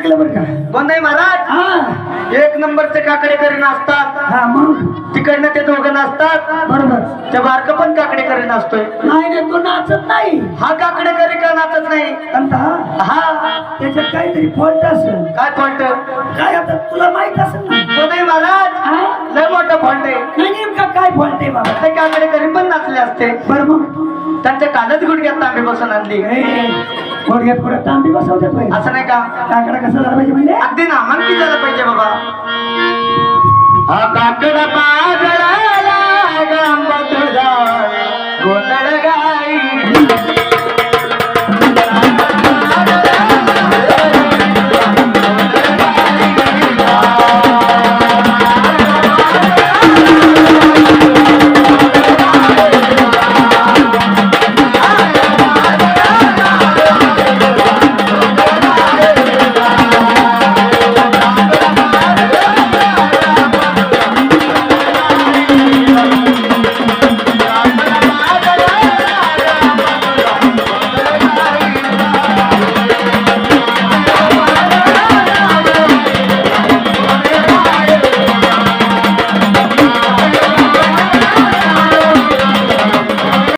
ऐकलं बरं का? गोंदाई महाराज हा एक नंबरचे काकडेकरी नाचतात. हा मग तिकडनं ते दोघं नाचतात. बरोबर. त्या बारक पण काकडेकरी नाचतोय. नाही नाही, तो नाचत नाही. हा काकडेकरी का नाचत नाही? कंटा हा त्याच्यात काहीतरी फॉल्ट असेल. काय फॉल्ट? काय आता तुला माहित असेल ना? गोंदाई महाराज हा? लय मोठा फॉल्ट आहे. नाही नेमका काय फॉल्ट आहे बाबा? ते काकडेकरी पण नाचले असते. बरं मग त्यांच्या कालच गुडघ्यात तांबे बसून आणली. गुडघ्यात पुढे तांबी बसवते. असं नाही का? काकडा कसा झाला पाहिजे म्हणजे? अगदी ना मानकी झालं पाहिजे बाबा. हा काकडा पाजळाला गांबत झाड